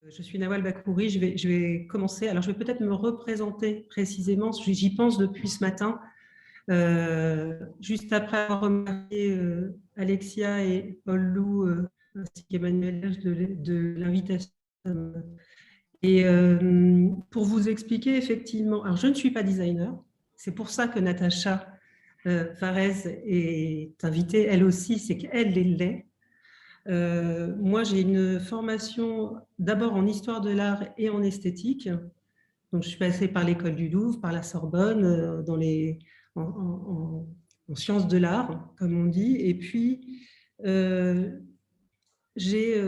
Je suis Nawal Bakouri, je vais commencer. Alors, je vais peut-être me représenter précisément, j'y pense depuis ce matin, juste après avoir remarqué Alexia et Paul Lou, ainsi qu'Emmanuel Lage de l'invitation. Et pour vous expliquer, effectivement, alors je ne suis pas designer, c'est pour ça que Natacha Farès est invitée, elle aussi, c'est qu'elle l'est. Moi, j'ai une formation d'abord en histoire de l'art et en esthétique. Donc, je suis passée par l'école du Louvre, par la Sorbonne, en sciences de l'art, comme on dit. Et puis, j'ai,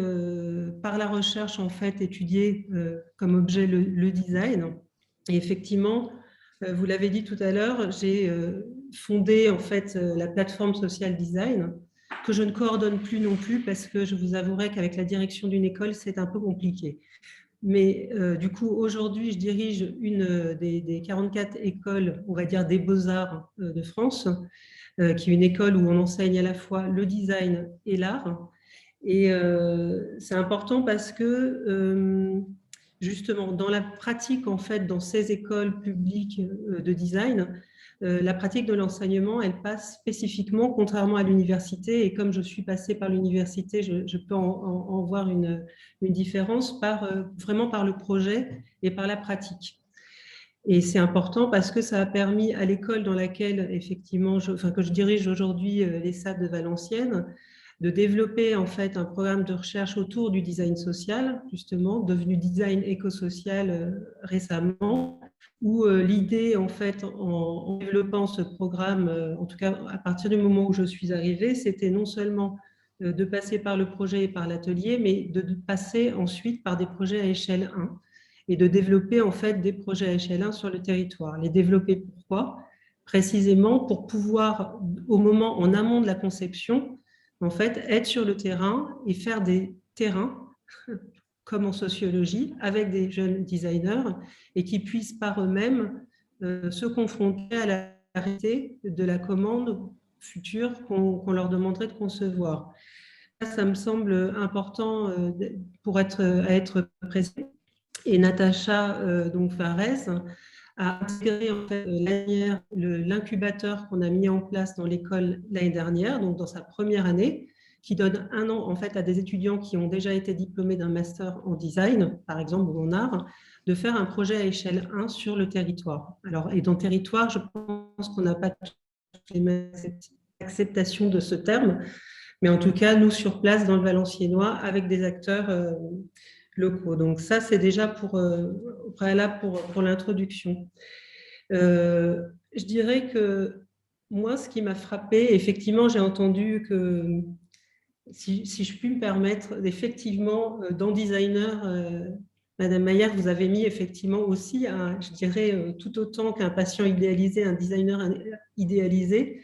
par la recherche, en fait, étudié comme objet le design. Et effectivement, vous l'avez dit tout à l'heure, j'ai fondé, en fait, la plateforme Social Design, que je ne coordonne plus non plus parce que je vous avouerai qu'avec la direction d'une école, c'est un peu compliqué. Mais du coup, aujourd'hui, je dirige une des 44 écoles, on va dire des beaux-arts de France, qui est une école où on enseigne à la fois le design et l'art. Et c'est important parce que justement, dans la pratique, en fait, dans ces écoles publiques de design, la pratique de l'enseignement, elle passe spécifiquement, contrairement à l'université. Et comme je suis passée par l'université, je peux en voir une différence vraiment par le projet et par la pratique. Et c'est important parce que ça a permis à l'école dans laquelle, effectivement, que je dirige aujourd'hui, l'ESSAD de Valenciennes, de développer en fait un programme de recherche autour du design social, justement, devenu design éco-social récemment, où l'idée, en fait, en développant ce programme, en tout cas à partir du moment où je suis arrivée, c'était non seulement de passer par le projet et par l'atelier, mais de passer ensuite par des projets à échelle 1 et de développer en fait des projets à échelle 1 sur le territoire. Les développer pourquoi? Précisément pour pouvoir, au moment en amont de la conception, en fait, être sur le terrain et faire des terrains, comme en sociologie, avec des jeunes designers et qui puissent par eux-mêmes se confronter à la réalité de la commande future qu'on leur demanderait de concevoir. Ça me semble important pour être précis. Et Natacha donc Farès a intégré en fait l'incubateur qu'on a mis en place dans l'école l'année dernière, donc dans sa première année, qui donne 1 an en fait à des étudiants qui ont déjà été diplômés d'un master en design, par exemple, ou en art, de faire un projet à échelle 1 sur le territoire. Alors, et dans territoire, je pense qu'on n'a pas toutes les mêmes acceptations de ce terme, mais en tout cas, nous, sur place, dans le Valenciennois, avec des acteurs locaux. Donc ça, c'est déjà au préalable pour l'introduction. Je dirais que moi, ce qui m'a frappé, effectivement, j'ai entendu que, si je puis me permettre, effectivement, dans Designer, Madame Maillard, vous avez mis effectivement aussi, je dirais, tout autant qu'un patient idéalisé, un designer idéalisé,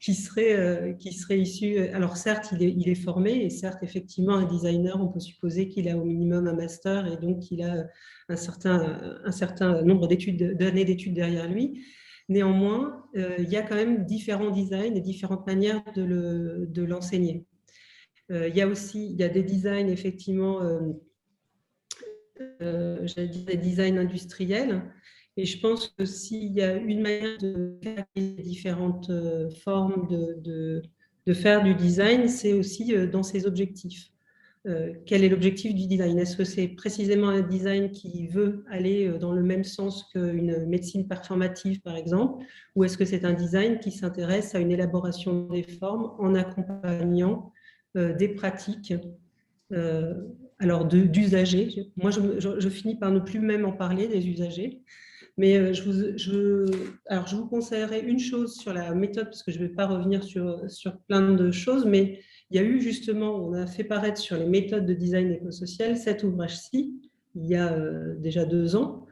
qui serait issu. Alors certes, il est formé, et certes, effectivement, un designer, on peut supposer qu'il a au minimum un master, et donc qu'il a un certain nombre d'années d'études derrière lui. Néanmoins, il y a quand même différents designs et différentes manières de l'enseigner. Il y a des designs, effectivement, j'allais dire des designs industriels. Et je pense que s'il y a une manière de caractériser les différentes formes de faire du design, c'est aussi dans ses objectifs. Quel est l'objectif du design? Est-ce que c'est précisément un design qui veut aller dans le même sens qu'une médecine performative, par exemple, ou est-ce que c'est un design qui s'intéresse à une élaboration des formes en accompagnant des pratiques alors d'usagers? Moi, je finis par ne plus même en parler des usagers. Mais je vous conseillerais une chose sur la méthode, parce que je ne vais pas revenir sur plein de choses, mais il y a eu justement, on a fait paraître sur les méthodes de design écosocial cet ouvrage-ci, il y a déjà 2 ans,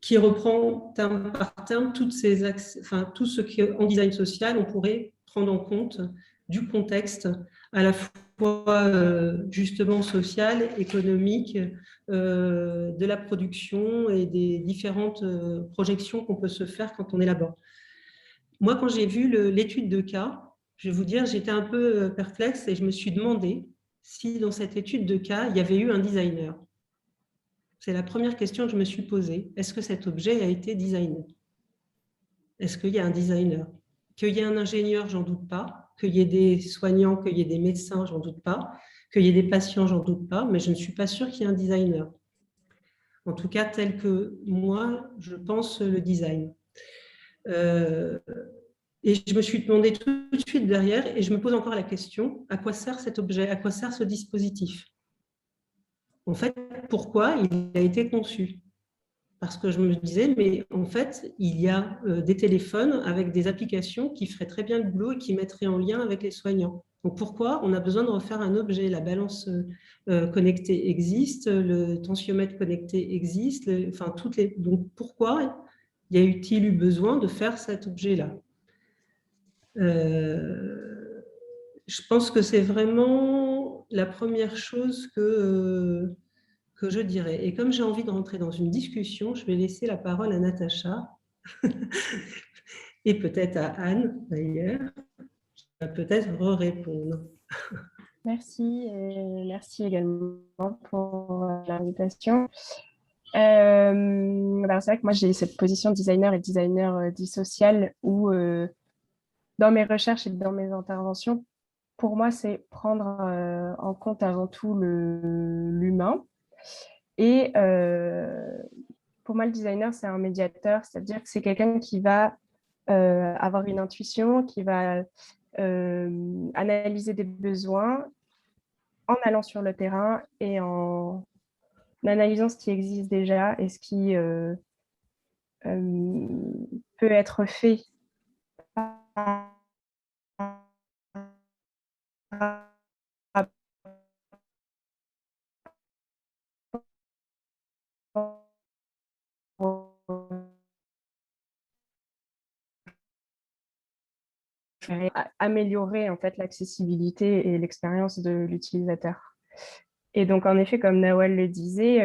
qui reprend terme par terme tout ce qu'en design social, on pourrait prendre en compte du contexte à la fois justement social, économique, de la production et des différentes projections qu'on peut se faire quand on est là-bas. Moi, quand j'ai vu l'étude de cas, je vais vous dire, j'étais un peu perplexe et je me suis demandé si dans cette étude de cas, il y avait eu un designer. C'est la première question que je me suis posée. Est-ce que cet objet a été designé? Est-ce qu'il y a un designer? Qu'il y ait un ingénieur, j'en doute pas. Qu'il y ait des soignants, qu'il y ait des médecins, j'en doute pas. Qu'il y ait des patients, j'en doute pas. Mais je ne suis pas sûre qu'il y ait un designer. En tout cas, tel que moi, je pense le design. Et je me suis demandé tout de suite derrière, et je me pose encore la question, à quoi sert cet objet? À quoi sert ce dispositif? En fait, pourquoi il a été conçu? Parce que je me disais, mais en fait, il y a des téléphones avec des applications qui feraient très bien le boulot et qui mettraient en lien avec les soignants. Donc pourquoi on a besoin de refaire un objet? La balance connectée existe, le tensiomètre connecté existe, enfin toutes les. Donc pourquoi y a-t-il eu besoin de faire cet objet-là? Je pense que c'est vraiment la première chose que je dirais. Et comme j'ai envie de rentrer dans une discussion, je vais laisser la parole à Natacha et peut-être à Anne d'ailleurs, qui va peut-être répondre. Merci et merci également pour l'invitation. Alors c'est vrai que moi j'ai cette position de designer et designer dit social où dans mes recherches et dans mes interventions, pour moi c'est prendre en compte avant tout l'humain. Et pour moi le designer c'est un médiateur, c'est-à-dire que c'est quelqu'un qui va avoir une intuition, qui va analyser des besoins en allant sur le terrain et en analysant ce qui existe déjà et ce qui peut être fait améliorer en fait l'accessibilité et l'expérience de l'utilisateur. Et donc en effet, comme Nawal le disait,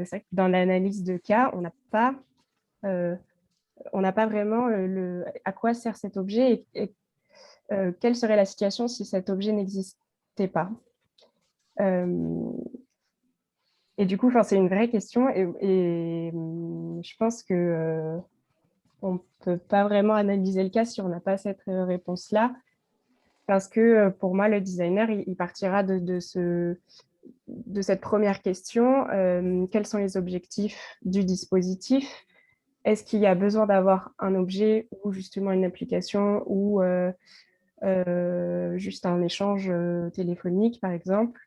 c'est vrai que dans l'analyse de cas, on n'a pas vraiment à quoi sert cet objet et quelle serait la situation si cet objet n'existait pas. Et du coup, c'est une vraie question et je pense que on ne peut pas vraiment analyser le cas si on n'a pas cette réponse-là, parce que pour moi, le designer, il partira de cette première question. Quels sont les objectifs du dispositif? Est-ce qu'il y a besoin d'avoir un objet ou justement une application ou juste un échange téléphonique, par exemple?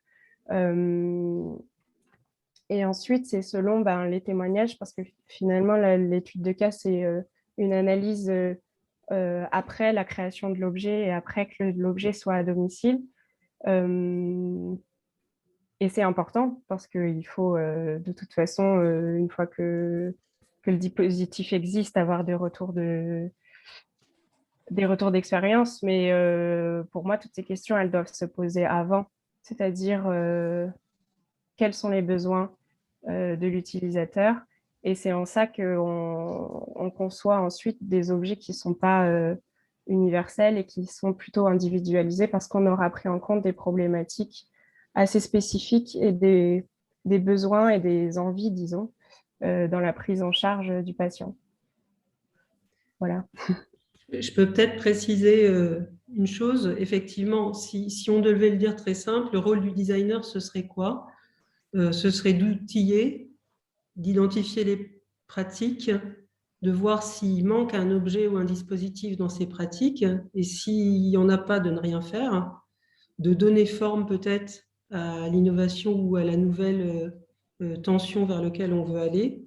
Et ensuite, c'est selon les témoignages, parce que finalement, l'étude de cas, c'est une analyse après la création de l'objet et après que l'objet soit à domicile. Et c'est important parce qu'il faut, de toute façon, une fois que le dispositif existe, avoir des retours d'expérience. Mais pour moi, toutes ces questions, elles doivent se poser avant, c'est-à-dire quels sont les besoins de l'utilisateur. Et c'est en ça qu'on conçoit ensuite des objets qui ne sont pas universels et qui sont plutôt individualisés parce qu'on aura pris en compte des problématiques assez spécifiques et des besoins et des envies, disons, dans la prise en charge du patient. Voilà. Je peux peut-être préciser une chose. Effectivement, si on devait le dire très simple, le rôle du designer, ce serait quoi? Ce serait d'outiller, d'identifier les pratiques, de voir s'il manque un objet ou un dispositif dans ces pratiques, et s'il n'y en a pas, de ne rien faire, de donner forme peut-être à l'innovation ou à la nouvelle tension vers laquelle on veut aller,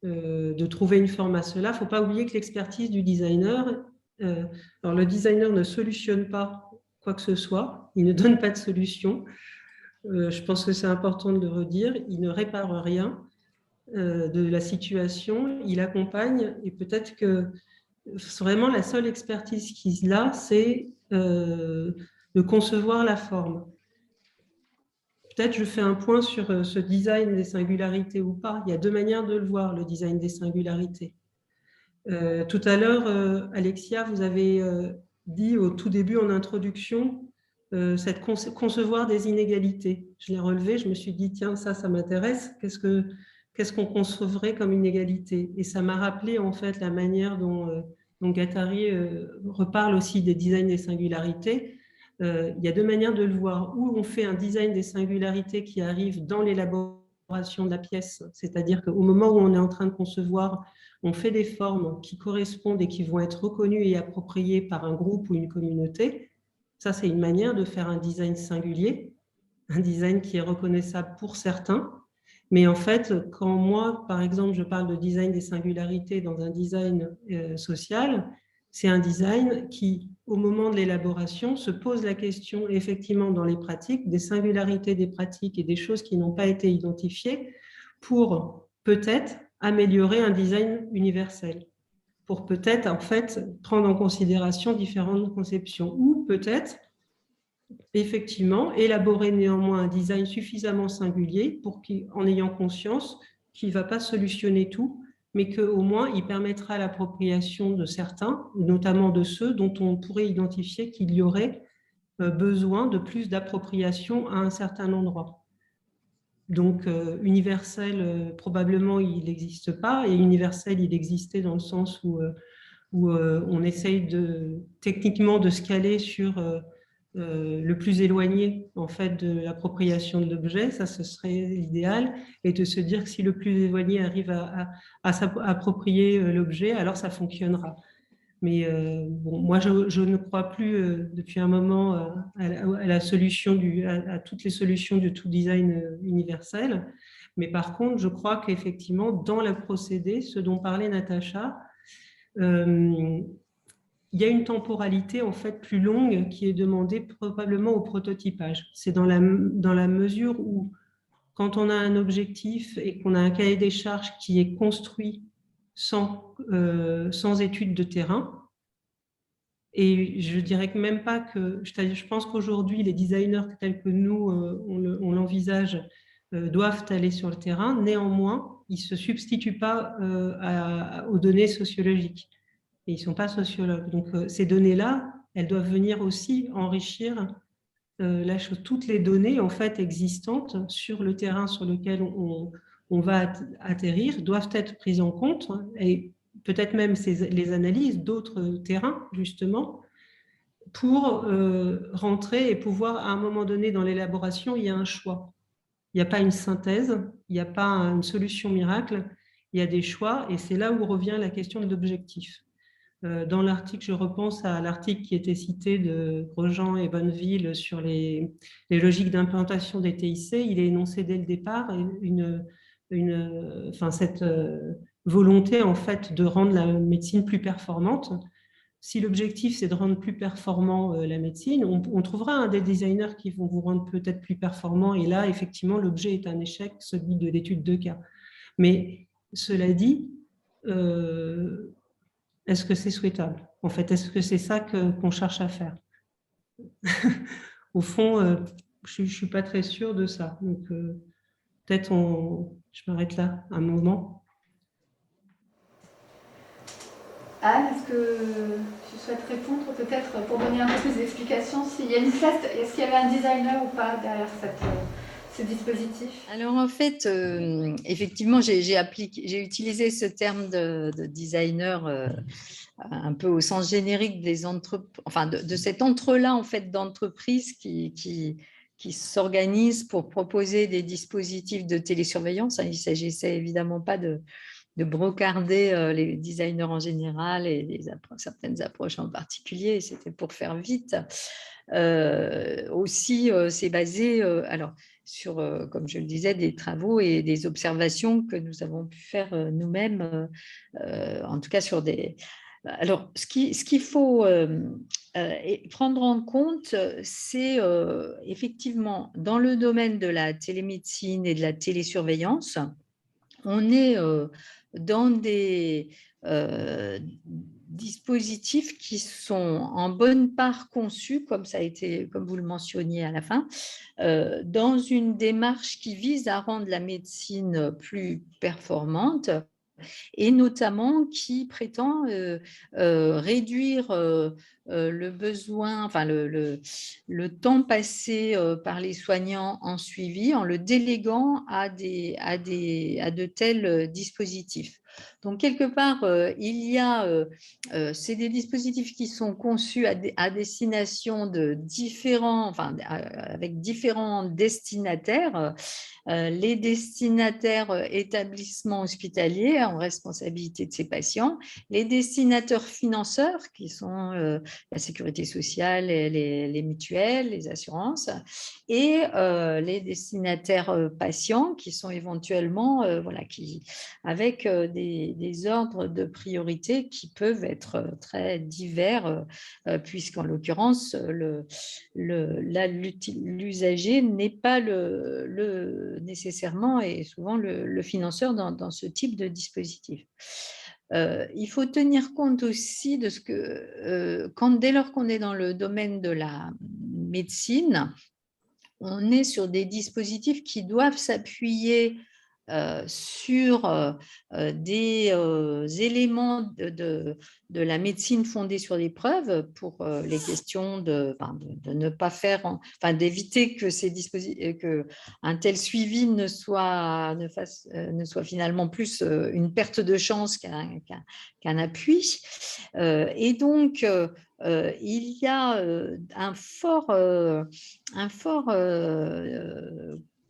de trouver une forme à cela. Il ne faut pas oublier que l'expertise du designer, alors le designer ne solutionne pas quoi que ce soit, il ne donne pas de solution. Je pense que c'est important de le redire, il ne répare rien de la situation, il accompagne, et peut-être que vraiment la seule expertise qu'il a, c'est de concevoir la forme. Peut-être je fais un point sur ce design des singularités ou pas. Il y a deux manières de le voir, le design des singularités. Tout à l'heure, Alexia, vous avez dit au tout début en introduction concevoir des inégalités. Je l'ai relevé, je me suis dit, tiens, ça m'intéresse, qu'est-ce qu'on concevrait comme inégalité? Et ça m'a rappelé en fait la manière dont Guattari reparle aussi des designs des singularités. Il y a deux manières de le voir. Ou on fait un design des singularités qui arrive dans l'élaboration de la pièce, c'est-à-dire qu'au moment où on est en train de concevoir, on fait des formes qui correspondent et qui vont être reconnues et appropriées par un groupe ou une communauté. Ça, c'est une manière de faire un design singulier, un design qui est reconnaissable pour certains. Mais en fait, quand moi, par exemple, je parle de design des singularités dans un design social, c'est un design qui, au moment de l'élaboration, se pose la question, effectivement, dans les pratiques, des singularités des pratiques et des choses qui n'ont pas été identifiées pour peut-être améliorer un design universel, pour peut-être, en fait, prendre en considération différentes conceptions, ou peut-être, effectivement, élaborer néanmoins un design suffisamment singulier pour qu'en ayant conscience qu'il ne va pas solutionner tout, mais qu'au moins, il permettra l'appropriation de certains, notamment de ceux dont on pourrait identifier qu'il y aurait besoin de plus d'appropriation à un certain endroit. Donc, universel, probablement, il n'existe pas, et universel, il existait dans le sens où on essaye techniquement de se caler sur le plus éloigné en fait de l'appropriation de l'objet, ça ce serait l'idéal, et de se dire que si le plus éloigné arrive à s'approprier l'objet, alors ça fonctionnera. Mais bon, moi je ne crois plus depuis un moment à la solution à toutes les solutions du tout design universel, mais par contre je crois qu'effectivement dans le procédé, ce dont parlait Natacha, il y a une temporalité en fait plus longue qui est demandée probablement au prototypage. C'est dans la mesure où quand on a un objectif et qu'on a un cahier des charges qui est construit sans étude de terrain, et je dirais que même pas que, je pense qu'aujourd'hui les designers tels que nous on l'envisage doivent aller sur le terrain, néanmoins ils ne se substituent pas aux données sociologiques. Et ils ne sont pas sociologues. Donc, ces données-là, elles doivent venir aussi enrichir toutes les données en fait existantes sur le terrain sur lequel on va atterrir doivent être prises en compte, hein, et peut-être même les analyses d'autres terrains, justement, pour rentrer et pouvoir, à un moment donné dans l'élaboration, il y a un choix. Il n'y a pas une synthèse, il n'y a pas une solution miracle, il y a des choix, et c'est là où revient la question de l'objectif. Dans l'article, je repense à l'article qui était cité de Grosjean et Bonneville sur les logiques d'implantation des TIC. Il est énoncé dès le départ cette volonté en fait de rendre la médecine plus performante. Si l'objectif c'est de rendre plus performant la médecine, on trouvera des designers qui vont vous rendre peut-être plus performant. Et là, effectivement, l'objet est un échec, celui de l'étude de cas. Mais cela dit, est-ce que c'est souhaitable? En fait, est-ce que c'est ça qu'on cherche à faire? Au fond, je ne suis pas très sûre de ça. Donc, peut-être je m'arrête là un moment. Anne, est-ce que tu souhaites répondre peut-être pour donner un peu plus d'explications s'il y a une classe, est-ce qu'il y avait un designer ou pas derrière ce dispositif? Alors en fait, effectivement, j'ai utilisé ce terme de designer un peu au sens générique de cet entre-là en fait d'entreprises qui s'organisent pour proposer des dispositifs de télésurveillance. Il ne s'agissait évidemment pas de brocarder les designers en général et certaines approches en particulier. C'était pour faire vite. Aussi, c'est basé sur, comme je le disais, des travaux et des observations que nous avons pu faire nous-mêmes, en tout cas sur des... Alors, ce qu'il faut prendre en compte, c'est effectivement dans le domaine de la télémédecine et de la télésurveillance, on est dans des dispositifs qui sont en bonne part conçus, comme vous le mentionniez à la fin, dans une démarche qui vise à rendre la médecine plus performante et notamment qui prétend réduire le besoin, enfin le temps passé par les soignants en suivi en le déléguant à de tels dispositifs. Donc, quelque part, c'est des dispositifs qui sont conçus à destination de différents, enfin, avec différents destinataires. Les destinataires établissements hospitaliers en responsabilité de ces patients, les destinataires financeurs qui sont la sécurité sociale, les mutuelles, les assurances, et les destinataires patients qui sont éventuellement avec des ordres de priorité qui peuvent être très divers, puisqu'en l'occurrence, l'usager n'est pas nécessairement et souvent le financeur dans ce type de dispositif. Il faut tenir compte aussi de ce que, dès lors qu'on est dans le domaine de la médecine, on est sur des dispositifs qui doivent s'appuyer sur des éléments de la médecine fondée sur les preuves pour les questions de ne pas faire, d'éviter que un tel suivi ne soit finalement plus une perte de chance qu'un appui. Et donc, il y a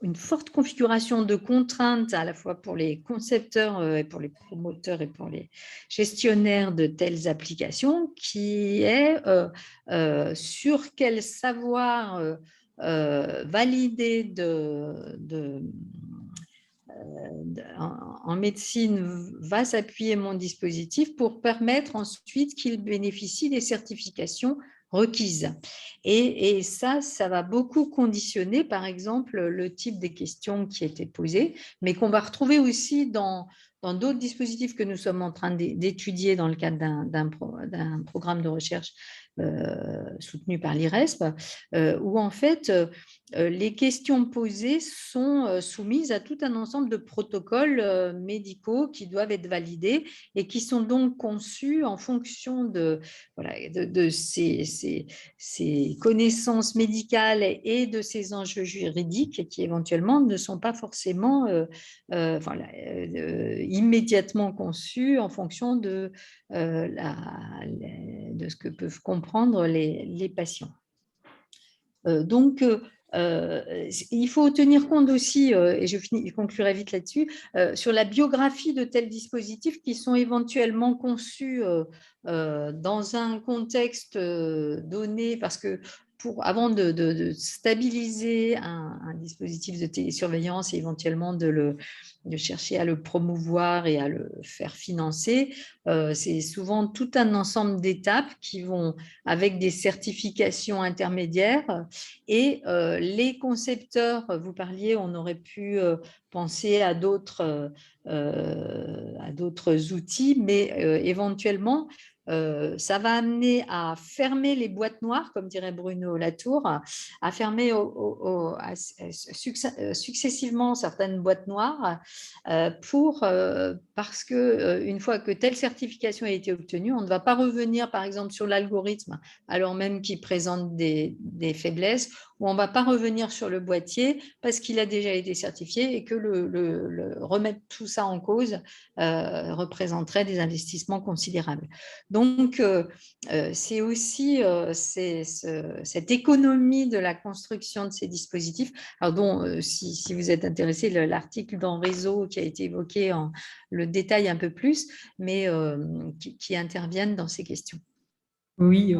une forte configuration de contraintes à la fois pour les concepteurs et pour les promoteurs et pour les gestionnaires de telles applications, qui est sur quel savoir validé en médecine va s'appuyer mon dispositif pour permettre ensuite qu'il bénéficie des certifications requises. Et ça va beaucoup conditionner, par exemple, le type des questions qui étaient posées, mais qu'on va retrouver aussi dans d'autres dispositifs que nous sommes en train d'étudier dans le cadre d'un programme de recherche soutenu par l'IRESP, où en fait, les questions posées sont soumises à tout un ensemble de protocoles médicaux qui doivent être validés et qui sont donc conçus en fonction de ces connaissances médicales et de ces enjeux juridiques qui éventuellement ne sont pas forcément immédiatement conçus en fonction de ce que peuvent comprendre les patients. Donc, il faut tenir compte aussi, et je conclurai vite là-dessus, sur la biographie de tels dispositifs qui sont éventuellement conçus dans un contexte donné, parce que avant de stabiliser un dispositif de télésurveillance et éventuellement de chercher à le promouvoir et à le faire financer, c'est souvent tout un ensemble d'étapes qui vont avec des certifications intermédiaires et les concepteurs, vous parliez, on aurait pu penser à d'autres outils, mais éventuellement, ça va amener à fermer les boîtes noires, comme dirait Bruno Latour, à fermer successivement certaines boîtes noires parce qu'une fois que telle certification a été obtenue, on ne va pas revenir, par exemple, sur l'algorithme, alors même qu'il présente des faiblesses, ou on ne va pas revenir sur le boîtier parce qu'il a déjà été certifié et que remettre tout ça en cause représenterait des investissements considérables. Donc, c'est aussi cette économie de la construction de ces dispositifs, alors dont, si vous êtes intéressé, l'article dans Réseau qui a été évoqué le détaille un peu plus, mais qui interviennent dans ces questions. Oui,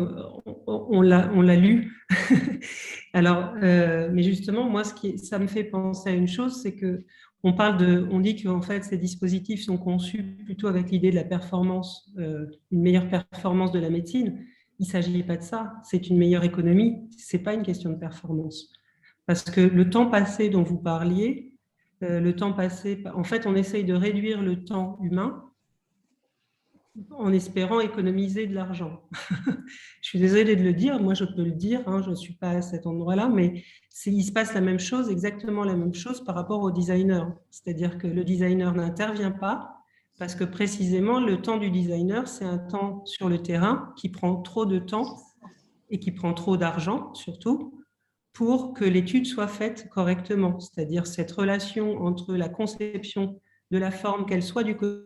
on l'a lu. Alors, mais justement, moi, ça me fait penser à une chose, c'est que on dit qu'en fait, ces dispositifs sont conçus plutôt avec l'idée de la performance, une meilleure performance de la médecine. Il ne s'agit pas de ça, c'est une meilleure économie, ce n'est pas une question de performance. Parce que le temps passé dont vous parliez, en fait, on essaye de réduire le temps humain en espérant économiser de l'argent. Je suis désolée de le dire, moi je peux le dire, je ne suis pas à cet endroit-là, mais il se passe la même chose, exactement la même chose par rapport au designer. C'est-à-dire que le designer n'intervient pas, Parce que précisément, le temps du designer, c'est un temps sur le terrain qui prend trop de temps et qui prend trop d'argent, surtout, pour que l'étude soit faite correctement. C'est-à-dire cette relation entre la conception de la forme, qu'elle soit du côté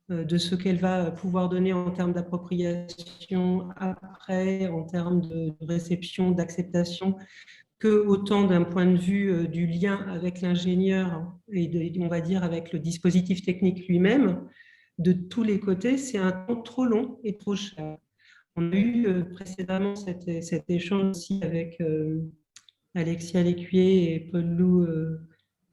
de ce qu'elle va pouvoir donner en termes d'appropriation après, en termes de réception, d'acceptation, que autant d'un point de vue du lien avec l'ingénieur et on va dire avec le dispositif technique lui-même. De tous les côtés, c'est un temps trop long et trop cher. On a eu précédemment cet échange aussi avec Alexia Lécuyer et Paul Lou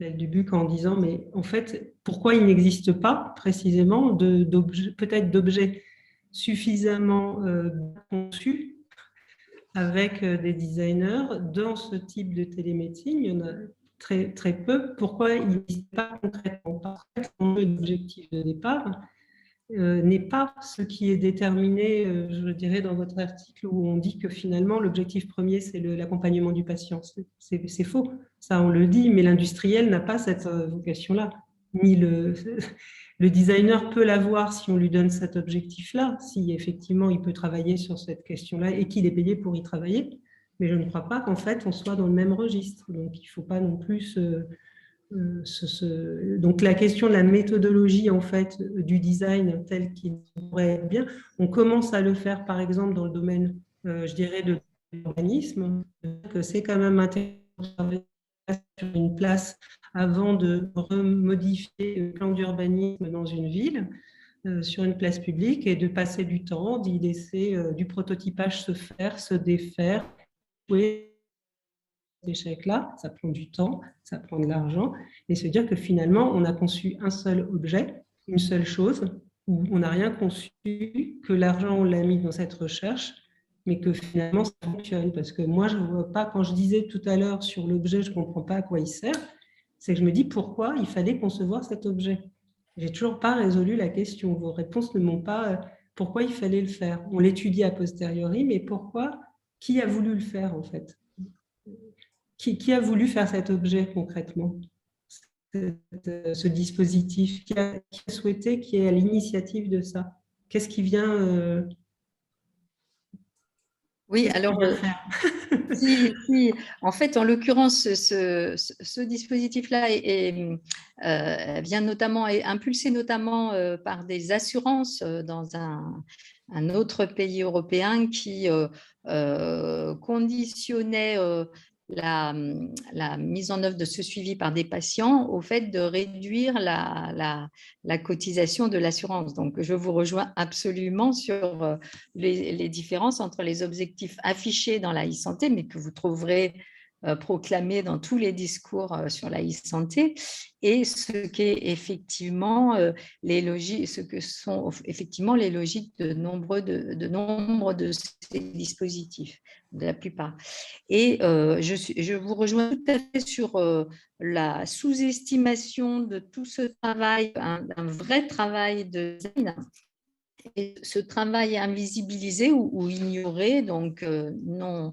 Dubuc en disant, mais en fait, pourquoi il n'existe pas précisément peut-être d'objets suffisamment conçus avec des designers dans ce type de télémédecine? Il y en a très, très peu. Pourquoi il n'existe pas concrètement? Parce que l'objectif de départ n'est pas ce qui est déterminé, je dirais, dans votre article où on dit que finalement, l'objectif premier, c'est l'accompagnement du patient. C'est faux, ça on le dit, mais l'industriel n'a pas cette vocation-là. Ni le designer peut l'avoir si on lui donne cet objectif-là, si effectivement il peut travailler sur cette question-là et qu'il est payé pour y travailler. Mais je ne crois pas qu'en fait, on soit dans le même registre. Donc, il ne faut pas non plus... Donc la question de la méthodologie en fait du design tel qu'il pourrait être bien, on commence à le faire par exemple dans le domaine, je dirais, de l'urbanisme, que c'est quand même intéressant sur une place avant de remodifier le plan d'urbanisme dans une ville, sur une place publique et de passer du temps, d'y laisser du prototypage se faire, se défaire, échec-là, ça prend du temps, ça prend de l'argent, et se dire que finalement, on a conçu un seul objet, une seule chose, où on n'a rien conçu, que l'argent, on l'a mis dans cette recherche, mais que finalement, ça fonctionne. Parce que moi, je ne vois pas, quand je disais tout à l'heure sur l'objet, je ne comprends pas à quoi il sert, c'est que je me dis pourquoi il fallait concevoir cet objet. Je n'ai toujours pas résolu la question. Vos réponses ne m'ont pas... pourquoi il fallait le faire? On l'étudie a posteriori, mais pourquoi? Qui a voulu le faire, en fait? Qui a voulu faire cet objet concrètement, ce dispositif? Qui a souhaité, qui est à l'initiative de ça? Qu'est-ce qui vient Oui, alors, en fait, en l'occurrence, ce dispositif-là vient notamment, est impulsé notamment par des assurances dans un autre pays européen qui conditionnait la mise en œuvre de ce suivi par des patients au fait de réduire la cotisation de l'assurance. Donc, je vous rejoins absolument sur les différences entre les objectifs affichés dans la e-santé, mais que vous trouverez proclamés dans tous les discours sur la e-santé, et ce que sont effectivement les logiques de nombre de ces dispositifs, de la plupart. Et je vous rejoins tout à fait sur la sous-estimation de tout ce travail, un vrai travail de design. Et ce travail invisibilisé ou ignoré, donc non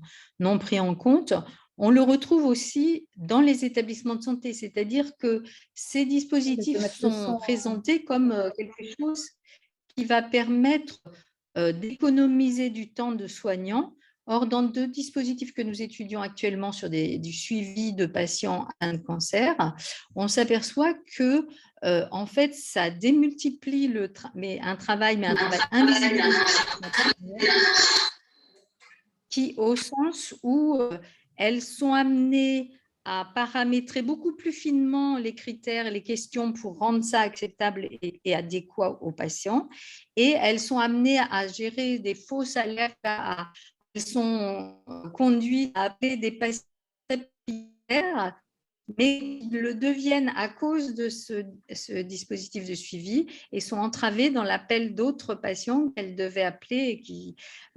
pris en compte, on le retrouve aussi dans les établissements de santé, c'est-à-dire que ces dispositifs sont présentés comme quelque chose qui va permettre d'économiser du temps de soignants. Or, dans deux dispositifs que nous étudions actuellement sur du suivi de patients atteints de cancer, on s'aperçoit que, en fait, ça démultiplie un travail invisible, qui, au sens où elles sont amenées à paramétrer beaucoup plus finement les critères et les questions pour rendre ça acceptable et adéquat aux patients. Et elles sont amenées à gérer des fausses alertes, elles sont conduites à appeler des patients prioritaires, mais ils le deviennent à cause de ce dispositif de suivi et sont entravés dans l'appel d'autres patients qu'elles devaient appeler,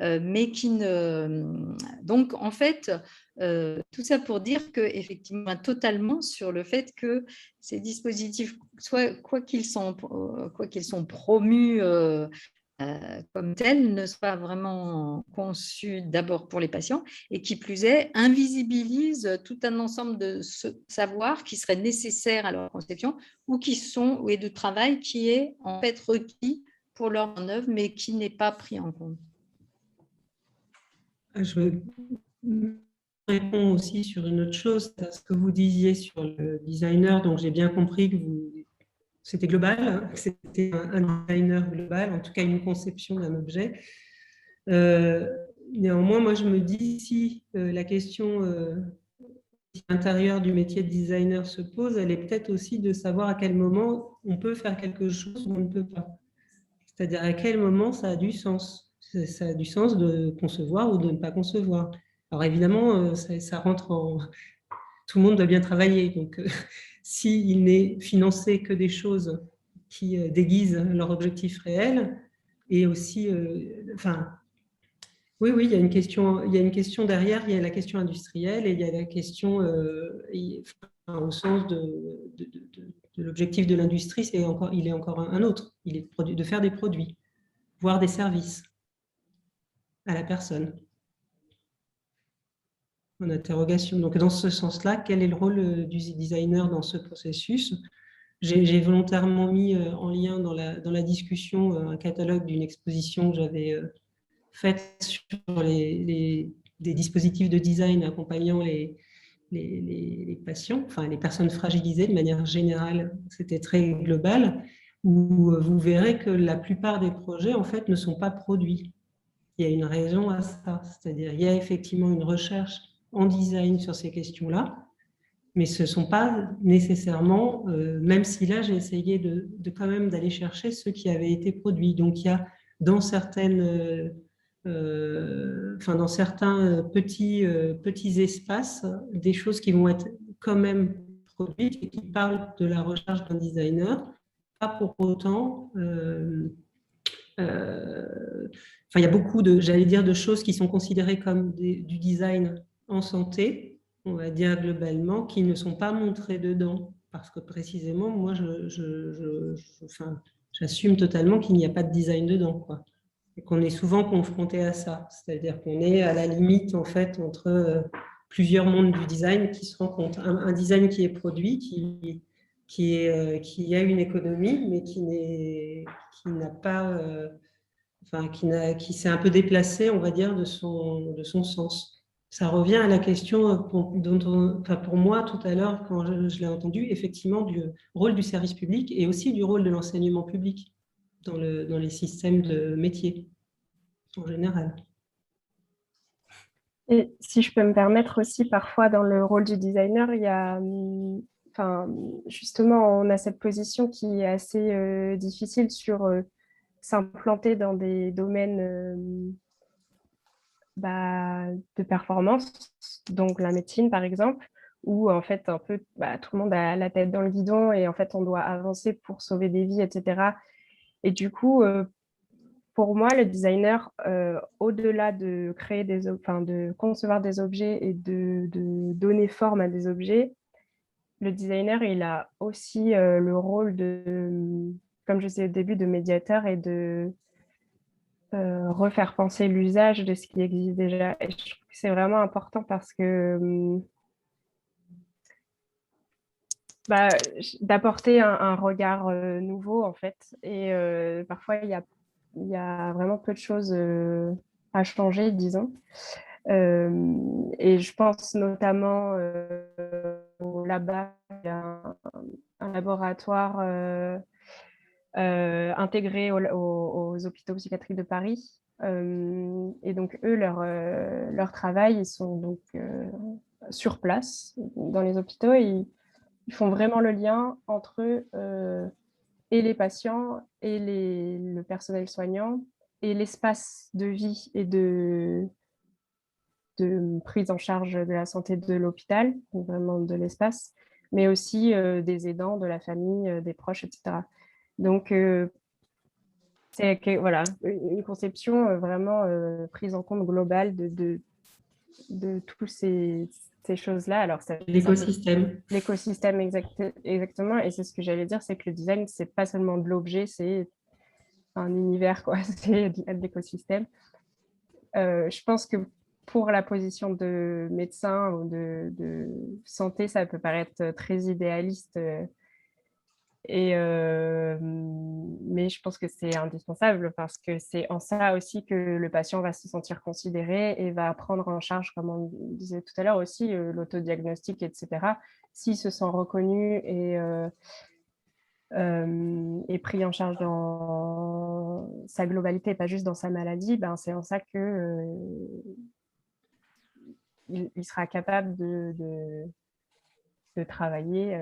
mais qui ne... Donc, en fait, tout ça pour dire qu'effectivement, totalement sur le fait que ces dispositifs, quoi qu'ils sont promus comme tel ne soit vraiment conçu d'abord pour les patients et qui plus est invisibilise tout un ensemble de savoirs qui seraient nécessaires à leur conception ou et de travail qui est en fait requis pour leur en œuvre mais qui n'est pas pris en compte. Je réponds aussi sur une autre chose, à ce que vous disiez sur le designer. Donc j'ai bien compris que c'était global, que c'était un designer global, en tout cas une conception d'un objet. Néanmoins, moi je me dis, si la question intérieure du métier de designer se pose, elle est peut-être aussi de savoir à quel moment on peut faire quelque chose ou on ne peut pas. C'est-à-dire à quel moment ça a du sens. Ça a du sens de concevoir ou de ne pas concevoir. Alors évidemment, ça rentre en... Tout le monde doit bien travailler. Donc, s'il n'est financé que des choses qui déguisent leur objectif réel, et aussi... oui, il y a une question derrière. Il y a la question industrielle et il y a la question, au sens de l'objectif de l'industrie, il est encore un autre. Il est de faire des produits, voire des services à la personne. En interrogation. Donc, dans ce sens-là, quel est le rôle du designer dans ce processus? J'ai volontairement mis en lien dans la discussion un catalogue d'une exposition que j'avais faite sur des dispositifs de design accompagnant les patients, enfin les personnes fragilisées de manière générale. C'était très global, où vous verrez que la plupart des projets, en fait, ne sont pas produits. Il y a une raison à ça, c'est-à-dire il y a effectivement une recherche en design sur ces questions-là, mais ce ne sont pas nécessairement, même si là j'ai essayé de quand même d'aller chercher ceux qui avaient été produits. Donc il y a dans certains petits espaces des choses qui vont être quand même produites et qui parlent de la recherche d'un designer, pas pour autant... il y a beaucoup de choses qui sont considérées comme du design en santé, on va dire globalement, qui ne sont pas montrées dedans. Parce que précisément, moi, j'assume totalement qu'il n'y a pas de design dedans, quoi. Et qu'on est souvent confronté à ça. C'est-à-dire qu'on est à la limite, en fait, entre plusieurs mondes du design qui se rencontrent. Un design qui est produit, qui a une économie, mais qui n'a pas... qui s'est un peu déplacé, on va dire, de son sens. Ça revient à la question pour moi, tout à l'heure, quand je l'ai entendu, effectivement, du rôle du service public et aussi du rôle de l'enseignement public dans les systèmes de métiers, en général. Et si je peux me permettre aussi, parfois, dans le rôle du designer, il y a... justement, on a cette position qui est assez difficile sur... s'implanter dans des domaines de performance, donc la médecine par exemple, où en fait un peu tout le monde a la tête dans le guidon et en fait on doit avancer pour sauver des vies, etc. Et du coup, pour moi, le designer, au-delà de créer de concevoir des objets et de donner forme à des objets, le designer, il a aussi le rôle de, comme je disais au début, de médiateur et de refaire penser l'usage de ce qui existe déjà. Et je trouve que c'est vraiment important parce que d'apporter un regard nouveau, en fait. Et parfois, il y a vraiment peu de choses à changer, disons. Et je pense notamment au LABA, il y a un laboratoire intégrés aux hôpitaux psychiatriques de Paris. Et donc, eux, leur travail, ils sont donc sur place dans les hôpitaux et ils font vraiment le lien entre et les patients et le personnel soignant et l'espace de vie et de prise en charge de la santé de l'hôpital, vraiment de l'espace, mais aussi des aidants, de la famille, des proches, etc. Donc, c'est voilà, une conception vraiment prise en compte globale de toutes ces choses-là. Alors, l'écosystème. L'écosystème, exactement. Et c'est ce que j'allais dire, c'est que le design, c'est pas seulement de l'objet, c'est un univers, quoi. C'est de l'écosystème. Je pense que pour la position de médecin ou de santé, ça peut paraître très idéaliste. Mais je pense que c'est indispensable parce que c'est en ça aussi que le patient va se sentir considéré et va prendre en charge, comme on disait tout à l'heure aussi, l'autodiagnostic, etc. S'il se sent reconnu et pris en charge dans sa globalité, pas juste dans sa maladie, ben c'est en ça que il sera capable de travailler,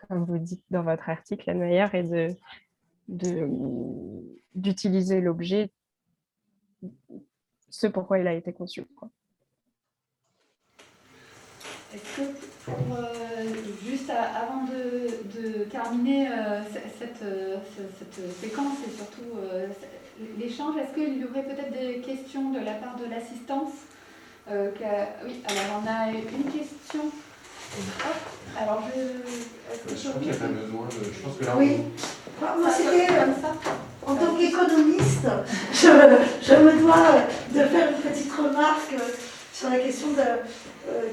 comme vous dites dans votre article, Anne Meyer, et d'utiliser l'objet, ce pourquoi il a été conçu, quoi. Est-ce que, juste avant de terminer cette séquence et surtout l'échange, est-ce qu'il y aurait peut-être des questions de la part de l'assistance Oui, alors on a une question. Hop, alors je crois qu'il n'y a pas besoin de... Je pense que là, oui. Moi, c'était comme ça. En tant qu'économiste, je me dois de faire une petite remarque sur la question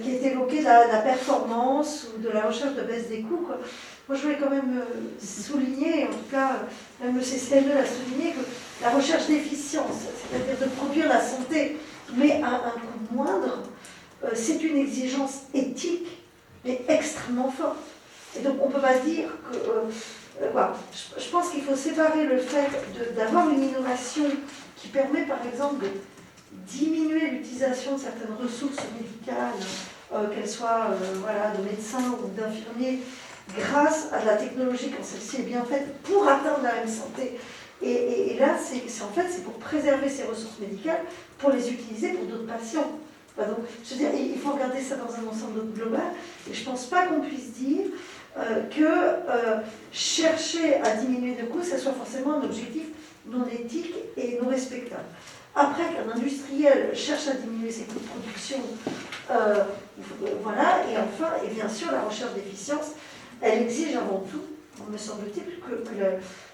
qui est évoquée de la performance ou de la recherche de baisse des coûts, quoi. Moi, je voulais quand même souligner, en tout cas, même le CCNE l'a souligné, que la recherche d'efficience, c'est-à-dire de produire la santé, mais à un coût moindre, c'est une exigence éthique, mais extrêmement forte. Et donc, on ne peut pas dire que... voilà. Je pense qu'il faut séparer le fait d'avoir une innovation qui permet, par exemple, de diminuer l'utilisation de certaines ressources médicales, qu'elles soient voilà, de médecins ou d'infirmiers, grâce à de la technologie, quand celle-ci est bien faite, pour atteindre la même santé. Et là, c'est pour préserver ces ressources médicales, pour les utiliser pour d'autres patients. Enfin, donc, je veux dire, il faut regarder ça dans un ensemble global, et je ne pense pas qu'on puisse dire que chercher à diminuer de coûts, ça soit forcément un objectif non éthique et non respectable. Après qu'un industriel cherche à diminuer ses coûts de production, voilà, et enfin, et bien sûr, la recherche d'efficience, elle exige avant tout, me semble-t-il,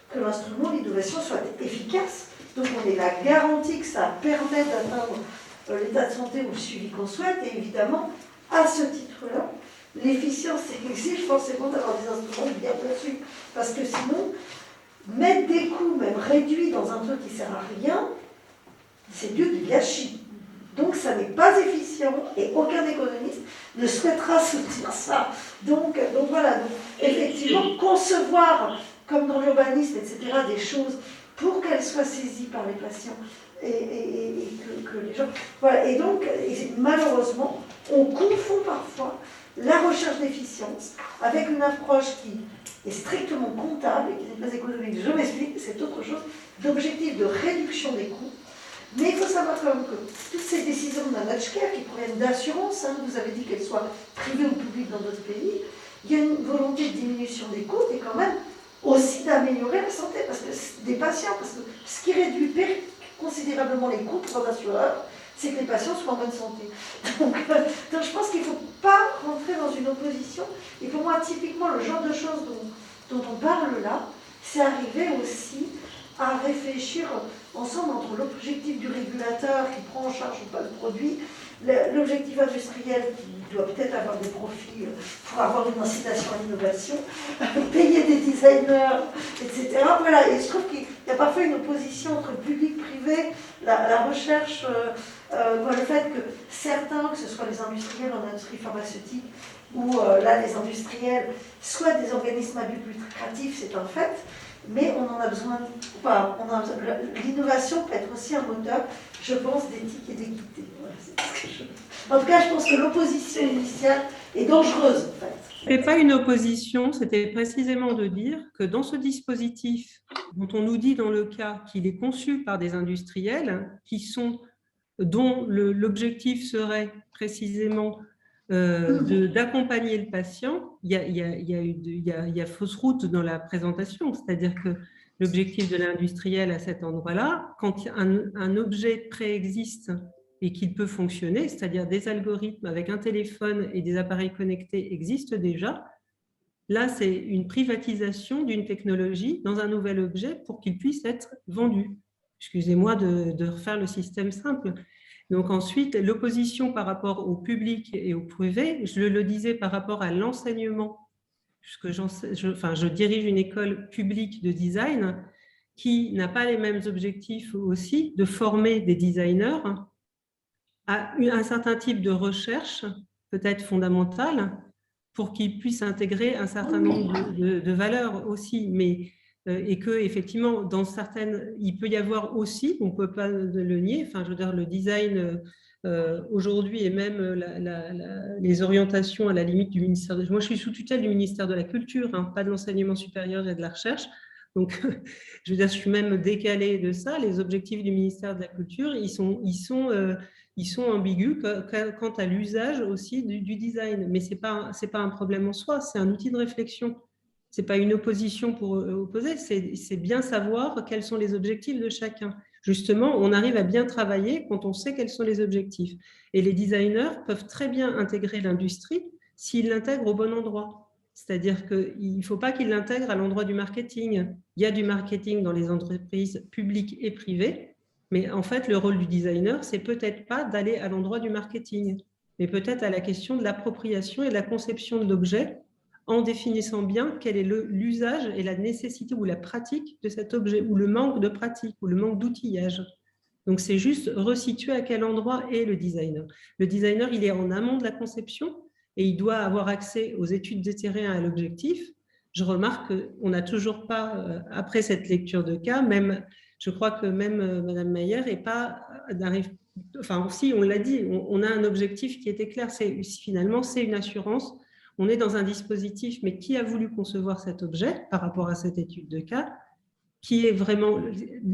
que l'instrument, l'innovation soit efficace. Donc on est la garantie que ça permet d'atteindre l'état de santé ou le suivi qu'on souhaite, et évidemment, à ce titre-là, l'efficience exige forcément d'avoir des instruments bien conçus, parce que sinon, mettre des coûts, même réduits, dans un truc qui ne sert à rien, c'est du gâchis. Donc ça n'est pas efficient, et aucun économiste ne souhaitera soutenir ça. Donc voilà, donc, effectivement, concevoir, comme dans l'urbanisme, etc., des choses pour qu'elles soient saisies par les patients, et que les gens... Voilà, et donc, malheureusement, on confond parfois la recherche d'efficience avec une approche qui est strictement comptable et qui n'est pas économique. Je m'explique, c'est autre chose, d'objectif de réduction des coûts. Mais il faut savoir quand même que toutes ces décisions de managed care qui proviennent d'assurance, vous avez dit qu'elles soient privées ou publiques dans d'autres pays, il y a une volonté de diminution des coûts et quand même aussi d'améliorer la santé des patients. Parce que ce qui réduit considérablement les coûts pour un assureur, c'est que les patients soient en bonne santé. Donc je pense qu'il ne faut pas rentrer dans une opposition. Et pour moi, typiquement, le genre de choses dont on parle là, c'est arriver aussi à réfléchir ensemble entre l'objectif du régulateur qui prend en charge ou pas le produit, l'objectif industriel qui doit peut-être avoir des profits pour avoir une incitation à l'innovation, payer des designers, etc. Voilà, et je trouve qu'il y a parfois une opposition entre public, privé, la recherche, le fait que certains, que ce soit les industriels en industrie pharmaceutique ou là les industriels, soient des organismes à but lucratif, c'est un fait. Mais on en a besoin, l'innovation peut être aussi un moteur, je pense, d'éthique et d'équité. Voilà, en tout cas, je pense que l'opposition initiale est dangereuse. En fait. Ce n'est pas une opposition, c'était précisément de dire que dans ce dispositif, dont on nous dit dans le cas qu'il est conçu par des industriels, dont l'objectif serait précisément d'accompagner le patient, il y a fausse route dans la présentation, c'est-à-dire que l'objectif de l'industriel à cet endroit-là, quand un objet préexiste et qu'il peut fonctionner, c'est-à-dire des algorithmes avec un téléphone et des appareils connectés existent déjà, Là, c'est une privatisation d'une technologie dans un nouvel objet pour qu'il puisse être vendu. Excusez-moi de refaire le système simple. Donc ensuite, l'opposition par rapport au public et au privé, je le disais par rapport à l'enseignement, puisque je dirige une école publique de design qui n'a pas les mêmes objectifs aussi de former des designers à un certain type de recherche, peut-être fondamentale, pour qu'ils puissent intégrer un certain nombre de valeurs aussi, mais et que effectivement dans certaines, il peut y avoir aussi, on peut pas le nier, enfin je veux dire le design aujourd'hui et même les orientations à la limite du ministère moi je suis sous tutelle du ministère de la Culture, hein, pas de l'enseignement supérieur et de la recherche, donc je veux dire je suis même décalée de ça. Les objectifs du ministère de la Culture ils sont ambigus quant à l'usage aussi du design. Mais ce n'est pas un problème en soi, c'est un outil de réflexion. Ce n'est pas une opposition pour opposer, c'est bien savoir quels sont les objectifs de chacun. Justement, on arrive à bien travailler quand on sait quels sont les objectifs. Et les designers peuvent très bien intégrer l'industrie s'ils l'intègrent au bon endroit. C'est-à-dire qu'il ne faut pas qu'ils l'intègrent à l'endroit du marketing. Il y a du marketing dans les entreprises publiques et privées, mais en fait, le rôle du designer, c'est peut-être pas d'aller à l'endroit du marketing, mais peut-être à la question de l'appropriation et de la conception de l'objet, en définissant bien quel est l'usage et la nécessité ou la pratique de cet objet, ou le manque de pratique, ou le manque d'outillage. Donc, c'est juste resituer à quel endroit est le designer. Le designer, il est en amont de la conception et il doit avoir accès aux études de terrain à l'objectif. Je remarque qu'on n'a toujours pas, après cette lecture de cas, même, je crois que même Madame Mayer n'arrive. Enfin, si, on l'a dit, on a un objectif qui était clair, finalement, c'est une assurance. On est dans un dispositif, mais qui a voulu concevoir cet objet par rapport à cette étude de cas, qui est vraiment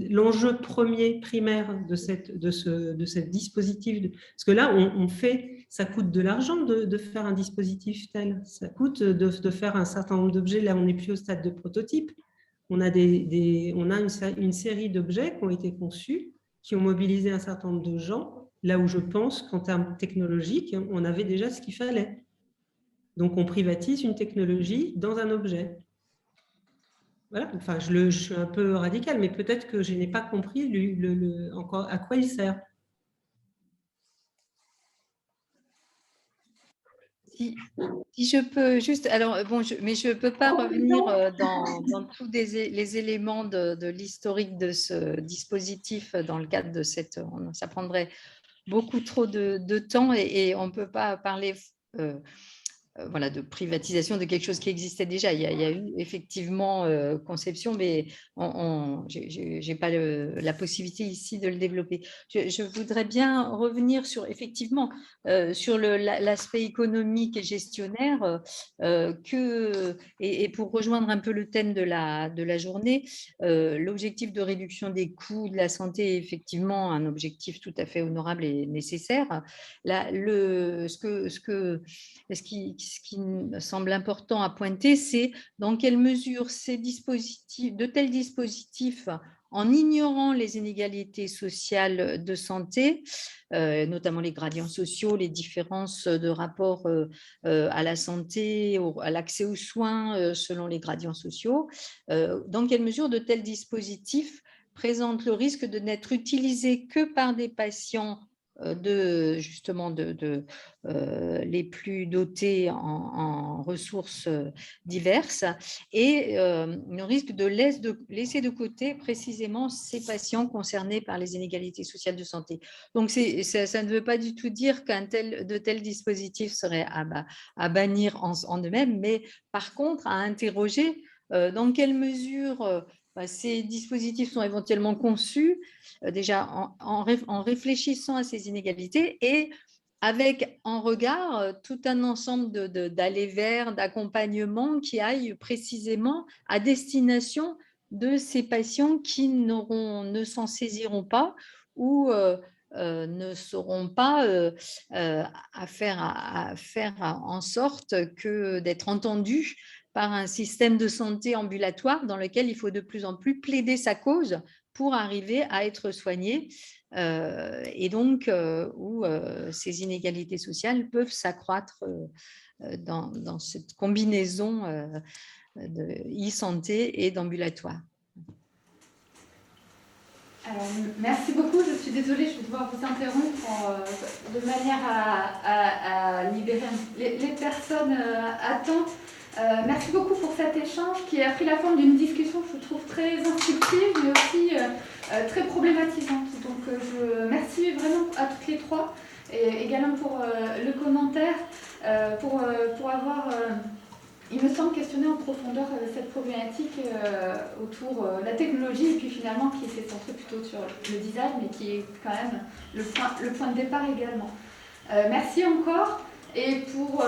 l'enjeu premier, primaire de ce dispositif. Parce que là, ça coûte de l'argent de faire un dispositif tel. Ça coûte de faire un certain nombre d'objets. Là, on n'est plus au stade de prototype. On a une série d'objets qui ont été conçus, qui ont mobilisé un certain nombre de gens, là où je pense qu'en termes technologiques, on avait déjà ce qu'il fallait. Donc, on privatise une technologie dans un objet. Voilà, enfin, je suis un peu radicale, mais peut-être que je n'ai pas compris encore à quoi il sert. Si je peux juste, alors bon, mais je ne peux pas revenir dans tous les éléments de l'historique de ce dispositif dans le cadre de ça prendrait beaucoup trop de temps et on ne peut pas parler voilà, de privatisation de quelque chose qui existait déjà. Il y a eu effectivement conception, mais je n'ai pas la possibilité ici de le développer. Je voudrais bien revenir sur, effectivement, sur l'aspect économique et gestionnaire, et pour rejoindre un peu le thème de la journée, l'objectif de réduction des coûts de la santé est effectivement un objectif tout à fait honorable et nécessaire. Là, ce qui me semble important à pointer, c'est dans quelle mesure de tels dispositifs, en ignorant les inégalités sociales de santé, notamment les gradients sociaux, les différences de rapport à la santé, à l'accès aux soins selon les gradients sociaux, dans quelle mesure de tels dispositifs présentent le risque de n'être utilisés que par des patients les plus dotés en ressources diverses et le risque de laisser de côté précisément ces patients concernés par les inégalités sociales de santé. Donc, ça ne veut pas du tout dire de tels dispositifs seraient à bannir en eux-mêmes, mais par contre à interroger dans quelle mesure ces dispositifs sont éventuellement conçus déjà en réfléchissant à ces inégalités et avec en regard tout un ensemble d'allées vers, d'accompagnement qui aillent précisément à destination de ces patients qui ne s'en saisiront pas ou ne sauront pas à faire en sorte que d'être entendus par un système de santé ambulatoire dans lequel il faut de plus en plus plaider sa cause pour arriver à être soigné et donc où ces inégalités sociales peuvent s'accroître dans cette combinaison de e-santé et d'ambulatoire. Alors, merci beaucoup. Je suis désolée, je vais devoir vous interrompre de manière à libérer les personnes à temps. Merci beaucoup pour cet échange qui a pris la forme d'une discussion que je trouve très instructive, mais aussi très problématisante. Donc, je merci vraiment à toutes les trois, et également pour le commentaire, pour avoir... il me semble questionner en profondeur cette problématique autour de la technologie et puis finalement qui s'est centrée plutôt sur le design, mais qui est quand même le point de départ également. Merci encore. Et pour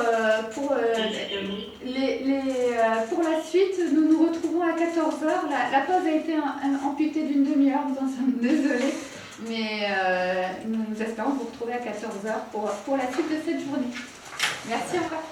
la suite, nous nous retrouvons à 14h. La pause a été amputée d'une demi-heure, nous en sommes désolés. Mais nous espérons vous retrouver à 14h pour la suite de cette journée. Merci encore.